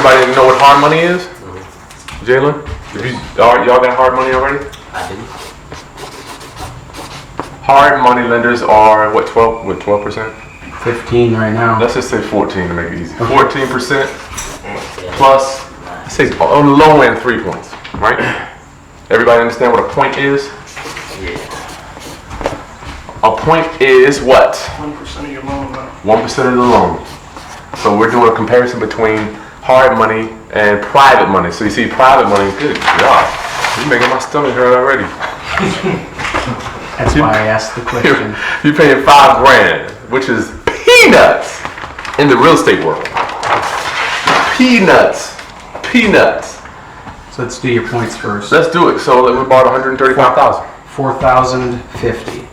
everybody know what hard money is? Jalen? Y'all got hard money already? I didn't. Hard money lenders are what, 12%? 15 right now. Let's just say 14 to make it easy. 14% plus, let's say on the low end 3 points, right? Everybody understand what a point is? Yeah. A point is what? 1% of your loan. 1% of the loan. So we're doing a comparison between hard money and private money. So you see private money, good God, you're making my stomach hurt already. That's why I asked the question. You're paying $5,000, which is peanuts in the real estate world. Peanuts. So let's do your points first. Let's do it. So we bought 135,000. 4,050.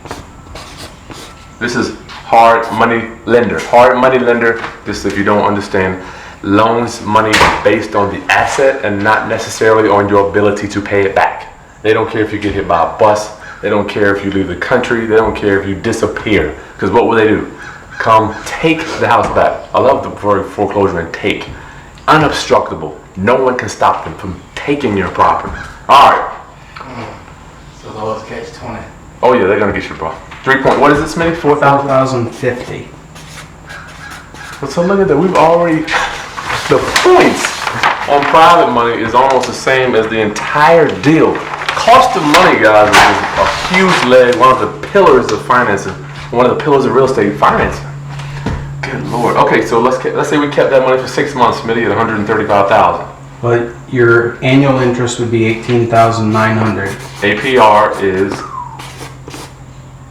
This is hard money lender. Hard money lender, just if you don't understand, loans money based on the asset and not necessarily on your ability to pay it back. They don't care if you get hit by a bus. They don't care if you leave the country. They don't care if you disappear. Because what will they do? Come take the house back. I love the word foreclosure and take. Unobstructable. No one can stop them from taking your property. All right. So those catch 20. Oh yeah, they're gonna get you, bro. 3 point. What is this, Smitty? 4,000. 4,050. So look at that. We've already the points on private money is almost the same as the entire deal. Cost of money, guys, is a huge leg. One of the pillars of financing. One of the pillars of real estate financing. Good Lord. Okay, so let's say we kept that money for 6 months, Smitty, at 135,000. But your annual interest would be 18,900. APR is.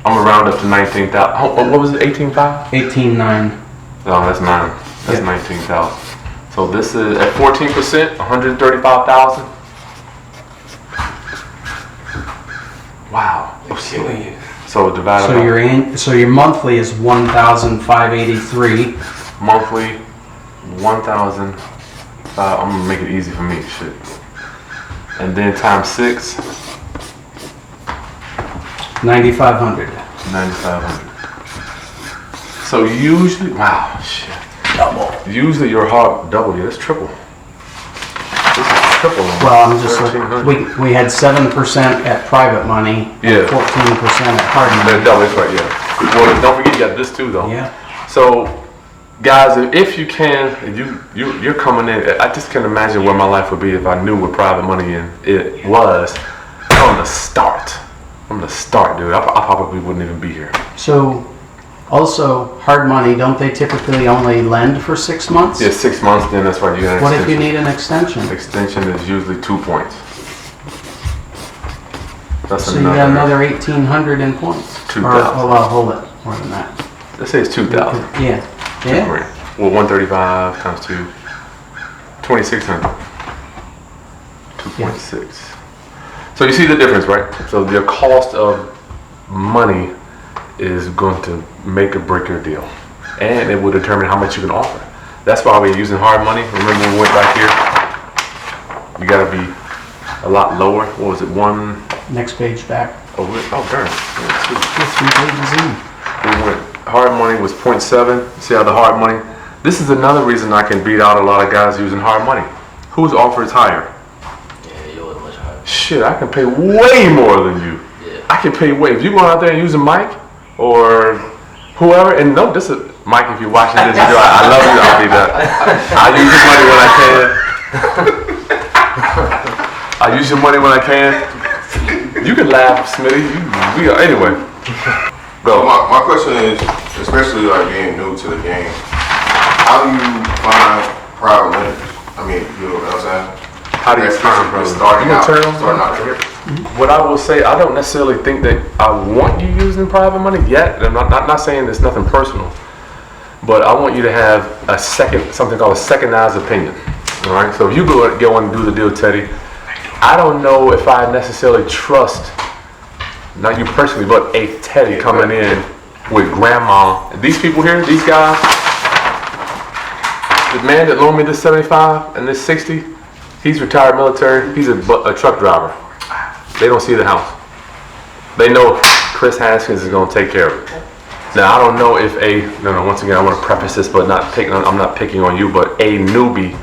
I'm gonna round up to 19,000. What was it? 18,500? 18,900. No, that's 9. That's Yeah. 19,000. So this is at 14%, 135,000. Wow. So divided by So your monthly is 1,583. monthly 1,000. I'm gonna make it easy for me. Shit. And then times 6, 9,500. 9,500. So usually, wow, shit. Double. Usually your hard double. Yeah, that's triple. This is triple. Well, I'm just 1,300. we had 7% at private money. Yeah. And 14% at hard money. That double is right. Yeah. Well, don't forget you got this too, though. Yeah. So, guys, if you can, you're coming in. I just can't imagine where my life would be if I knew what private money it was from the start. From the start, dude. I probably wouldn't even be here. So, also hard money. Don't they typically only lend for 6 months? Yeah, 6 months. Then that's why you get an What extension. if you need an extension? Extension is usually 2 points. That's So you got another 1,800 in points. 2,000. Oh well, hold it. More than that. Let's say it's 2,000. Yeah. Yeah. Well, 135 times 2, 2,600. 2.6. So you see the difference, right? So the cost of money is going to make or break your deal, and it will determine how much you can offer. That's why we're using hard money. Remember when we went back here? You got to be a lot lower. What was it? Next page back. Oh, darn. 3 pages in. We went, hard money was 0.7. See how the hard money? This is another reason I can beat out a lot of guys using hard money. Whose offer is higher? Yeah, yours much higher. Shit, I can pay way more than you. Yeah. I can pay way. If you go out there and use a mic or whoever, and no, this is Mike. If you're watching this video, I love you. I'll be that. I use your money when I can. I use your money when I can. You can laugh, Smitty. Anyway. Go. My question is, especially like being new to the game, how do you find private lenders? I mean, you know what I'm saying? How do you find private starting out here? What I will say, I don't necessarily think that I want you using private money yet. I'm not saying it's nothing personal, but I want you to have something called a second-eyes opinion. All right. So if you go and do the deal, Teddy, I don't know if I necessarily trust, not you personally, but a Teddy coming in with grandma. These people here, these guys, the man that loaned me this 75 and this 60, he's retired military. He's a truck driver. They don't see the house. They know Chris Haskins is going to take care of it. Now I don't know if once again I want to preface this, but I'm not picking on you, but a newbie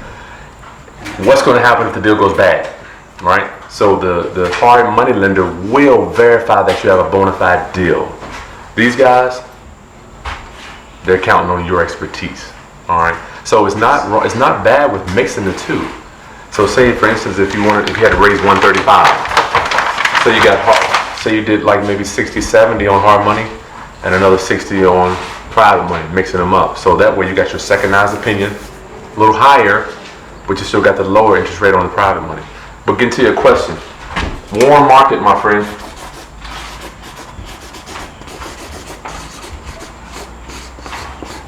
what's going to happen if the deal goes bad, right? So the hard money lender will verify that you have a bona fide deal. These guys, they're counting on your expertise, all right? So it's not bad with mixing the two. So say, for instance, if you had to raise 135, so you did like maybe 60, 70 on hard money and another 60 on private money, mixing them up. So that way you got your secondized opinion, a little higher, but you still got the lower interest rate on the private money. But getting to your question, warm market, my friend.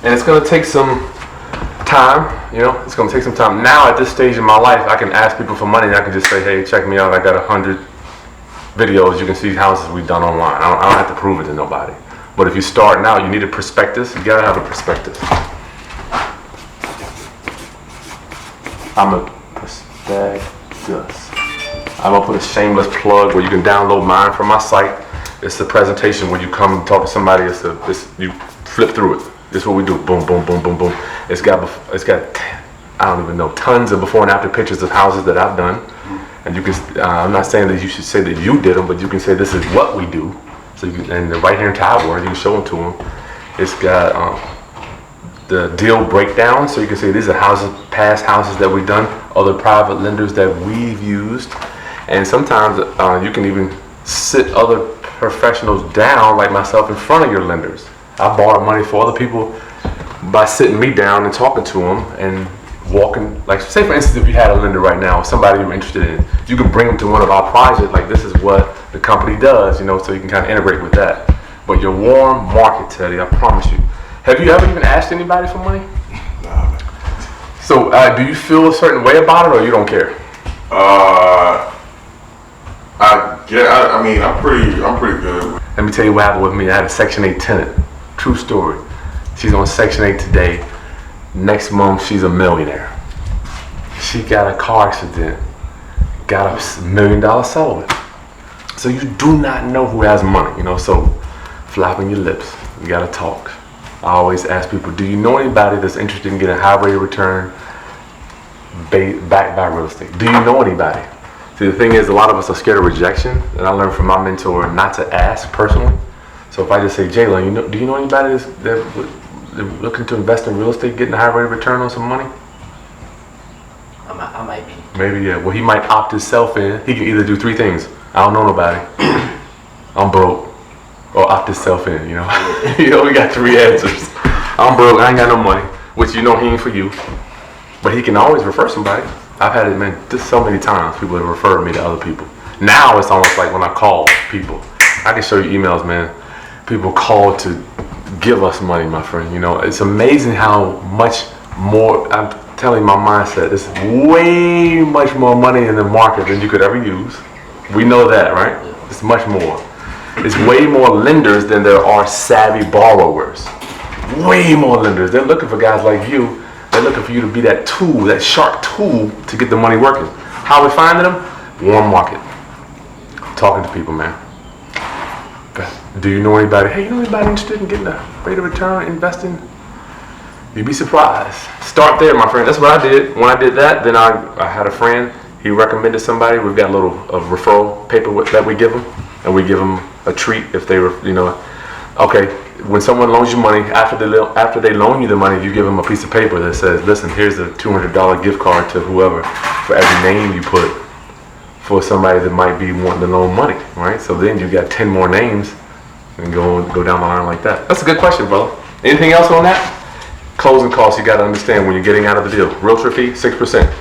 And it's going to take some time, it's going to take some time. Now at this stage in my life, I can ask people for money and I can just say, hey, check me out. I got 100 videos. You can see houses we've done online. I don't have to prove it to nobody. But if you start now, you need a prospectus. You got to have a prospectus. I'm a prospectus. I'm going to put a shameless plug where you can download mine from my site. It's the presentation when you come and talk to somebody. You flip through it. This is what we do. Boom, boom, boom, boom, boom. It's got I don't even know, tons of before and after pictures of houses that I've done. And you can, I'm not saying that you should say that you did them, but you can say this is what we do. So and the right hand tower, you can show them to them. It's got the deal breakdown, so you can say these are past houses that we've done, other private lenders that we've used. And sometimes you can even sit other professionals down, like myself, in front of your lenders. I borrowed money for other people by sitting me down and talking to them and walking. Like, say for instance, if you had a lender right now, somebody you're interested in, you can bring them to one of our projects. Like, this is what the company does, so you can kind of integrate with that. But your warm market, Teddy, I promise you. Have you ever even asked anybody for money? Nah. So, do you feel a certain way about it, or you don't care? I'm pretty good. Let me tell you what happened with me. I had a Section 8 tenant. True story. She's on Section 8 today. Next month, she's a millionaire. She got a car accident. Got a $1 million settlement. So you do not know who has money, so flapping your lips. You got to talk. I always ask people, do you know anybody that's interested in getting a high rate of return backed by real estate? Do you know anybody? See, the thing is, a lot of us are scared of rejection, and I learned from my mentor not to ask personally. So if I just say, Jalen, do you know anybody that's looking to invest in real estate, getting a high rate of return on some money? I might be. Maybe, yeah. Well, he might opt himself in. He can either do three things. I don't know nobody. I'm broke. Or opt himself in, we got three answers. I'm broke, I ain't got no money, which he ain't for you. But he can always refer somebody. I've had it, man, just so many times people have referred me to other people. Now it's almost like when I call people. I can show you emails, man. People call to give us money, my friend. It's amazing how much more, I'm telling you my mindset, there's way much more money in the market than you could ever use. We know that, right? It's much more. It's way more lenders than there are savvy borrowers. Way more lenders. They're looking for guys like you. They're looking for you to be that tool, that sharp tool to get the money working. How are we finding them? Warm market. Talking to people, man. Do you know anybody? Hey, you know anybody interested in getting a rate of return, investing? You'd be surprised. Start there, my friend. That's what I did. When I did that, then I had a friend. He recommended somebody. We've got a little referral paper that we give them. And we give them a treat if they were, okay, when someone loans you money, after they loan you the money, you give them a piece of paper that says, listen, here's a $200 gift card to whoever for every name you put for somebody that might be wanting to loan money, right? So then you got 10 more names and go down the line like that. That's a good question, brother. Anything else on that? Closing costs, you got to understand when you're getting out of the deal. Realtor fee, 6%.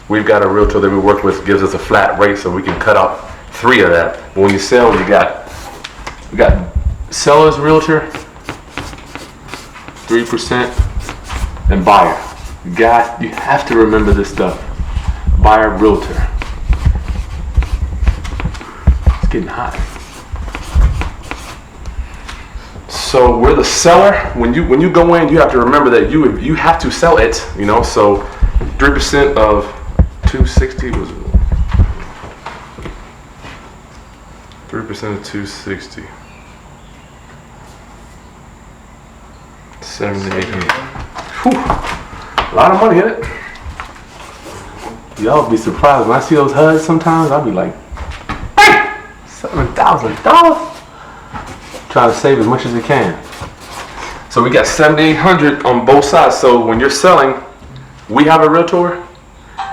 We've got a realtor that we work with, gives us a flat rate so we can cut out 3 of that. But when you sell, we got seller's realtor, 3%, and buyer. You have to remember this stuff. Buyer, realtor. It's getting hot. So we're the seller. When you go in, you have to remember that you have to sell it. So 3% of 260 was 3% of 260. 7 to 8. Whew. A lot of money in it. Y'all be surprised when I see those HUDs sometimes. I'll be like, $7,000. Trying to save as much as you can. So we got 7,800 on both sides. So when you're selling, we have a realtor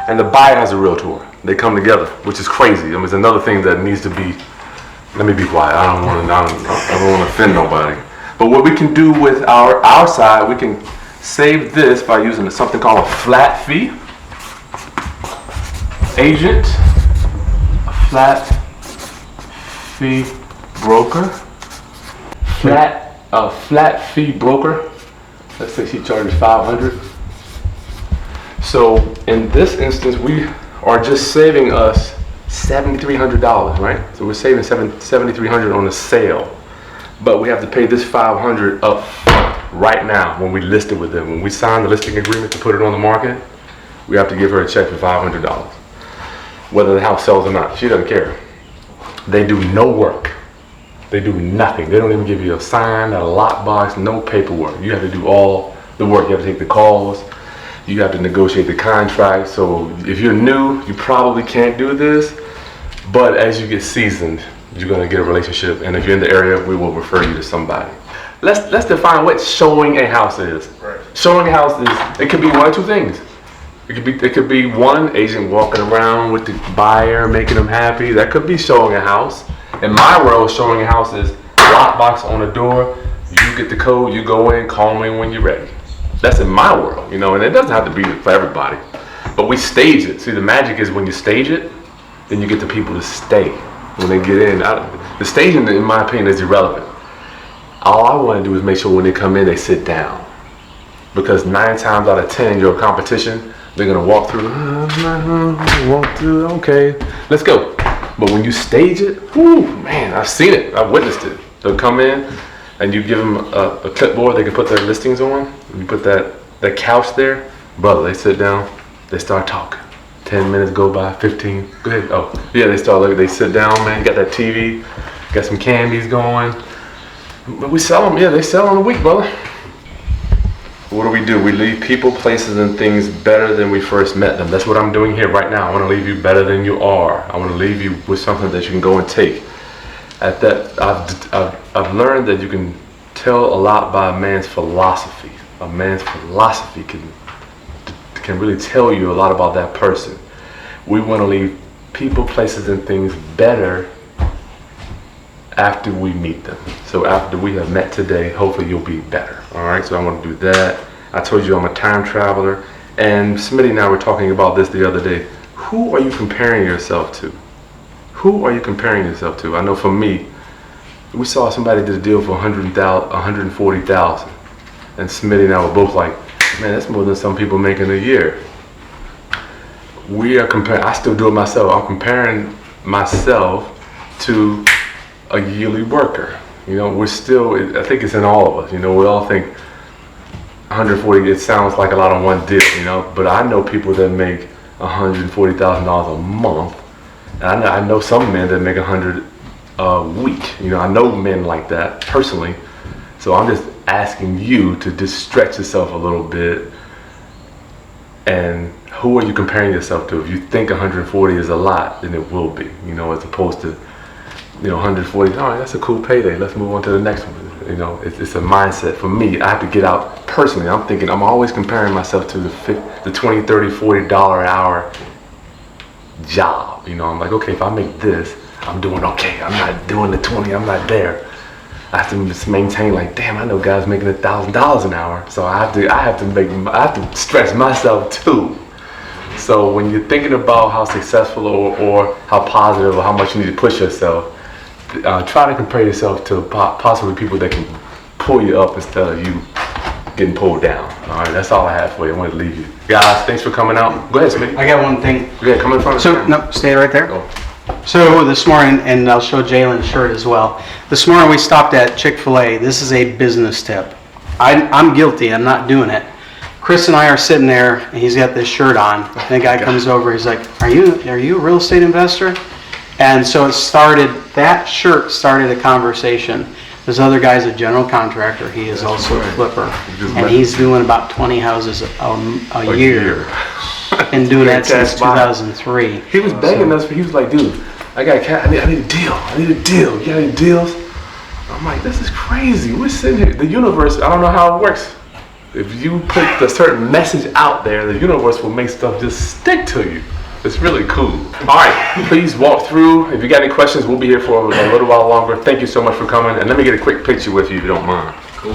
and the buyer has a realtor. They come together, which is crazy. I mean, it's another thing that needs to be. Let me be quiet. I don't want to offend nobody. But what we can do with our side, we can save this by using something called a flat fee agent, a flat fee broker, flat fee broker. Let's say she charges $500. So in this instance, we are just saving us $7,300, right? So we're saving $7,300 on the sale, but we have to pay this $500 up right now when we list it with them. When we sign the listing agreement to put it on the market, we have to give her a check for $500, whether the house sells or not. She doesn't care. They do no work. They do nothing. They don't even give you a sign, a lockbox, no paperwork. You have to do all the work. You have to take the calls. You have to negotiate the contract. So if you're new, you probably can't do this. But as you get seasoned, you're gonna get a relationship. And if you're in the area, we will refer you to somebody. Let's define what showing a house is. Right. Showing a house is, it could be one or two things. It could be one agent walking around with the buyer, making them happy. That could be showing a house. In my world, showing a house is lockbox on the door. You get the code, you go in, call me when you're ready. That's in my world, and it doesn't have to be for everybody. But we stage it. See, the magic is when you stage it, then you get the people to stay when they get in. The staging, in my opinion, is irrelevant. All I want to do is make sure when they come in, they sit down. Because 9 times out of 10, your competition, they're gonna walk through. Okay, let's go. But when you stage it, whoo, man, I've seen it. I've witnessed it. They'll come in, and you give them a clipboard they can put their listings on. You put that couch there, brother. They sit down, they start talking. 10 minutes go by, 15. Go ahead. Oh, yeah, they start looking. They sit down, man. You got that TV, got some candies going. But we sell them. Yeah, they sell on a week, brother. What do? We leave people, places, and things better than we first met them. That's what I'm doing here right now. I want to leave you better than you are. I want to leave you with something that you can go and take. At that, I've learned that you can tell a lot by a man's philosophy. A man's philosophy can really tell you a lot about that person. We want to leave people, places, and things better after we meet them. So after we have met today, hopefully you'll be better. All right, so I want to do that. I told you I'm a time traveler, and Smitty and I were talking about this the other day. Who are you comparing yourself to? Who are you comparing yourself to? I know for me, we saw somebody did a deal for $140,000, and Smitty and I were both like, man, that's more than some people make in a year. We are comparing. I still do it myself. I'm comparing myself to a yearly worker. We're still, I think it's in all of us. We all think 140, it sounds like a lot on one deal, but I know people that make $140,000 a month, and I know some men that make $100 a week. I know men like that personally. So I'm just asking you to just stretch yourself a little bit. And who are you comparing yourself to? If you think 140 is a lot, then it will be, as opposed to 140, all right, that's a cool payday. Let's move on to the next one. It's a mindset. For me, I have to get out personally. I'm thinking, I'm always comparing myself to the $20, $30, $40 an hour job. I'm like, okay, if I make this, I'm doing okay. I'm not doing the 20, I'm not there. I have to just maintain, like, damn, I know guys making $1,000 an hour. So I have to stretch myself too. So when you're thinking about how successful or how positive or how much you need to push yourself, try to compare yourself to possibly people that can pull you up instead of you getting pulled down. All right, that's all I have for you. I wanted to leave you. Guys, thanks for coming out. Go ahead, Smitty. I got one thing. Go ahead, come in front of So, no, stay right there. Oh. So this morning, and I'll show Jalen's shirt as well. This morning we stopped at Chick-fil-A. This is a business tip. I'm guilty. I'm not doing it. Chris and I are sitting there, and he's got this shirt on. And the guy comes over. He's like, "Are you a real estate investor?" And so that shirt started a conversation. This other guy's a general contractor. He is also a flipper. And he's doing about 20 houses a year. Been doing that Cash since buy. 2003. He was begging us, he was like, dude, I got cash, I need a deal. I need a deal. You got any deals? I'm like, this is crazy. We're sitting here. The universe, I don't know how it works. If you put a certain message out there, the universe will make stuff just stick to you. It's really cool. All right, please walk through. If you got any questions, we'll be here for a little while longer. Thank you so much for coming. And let me get a quick picture with you if you don't mind. Cool.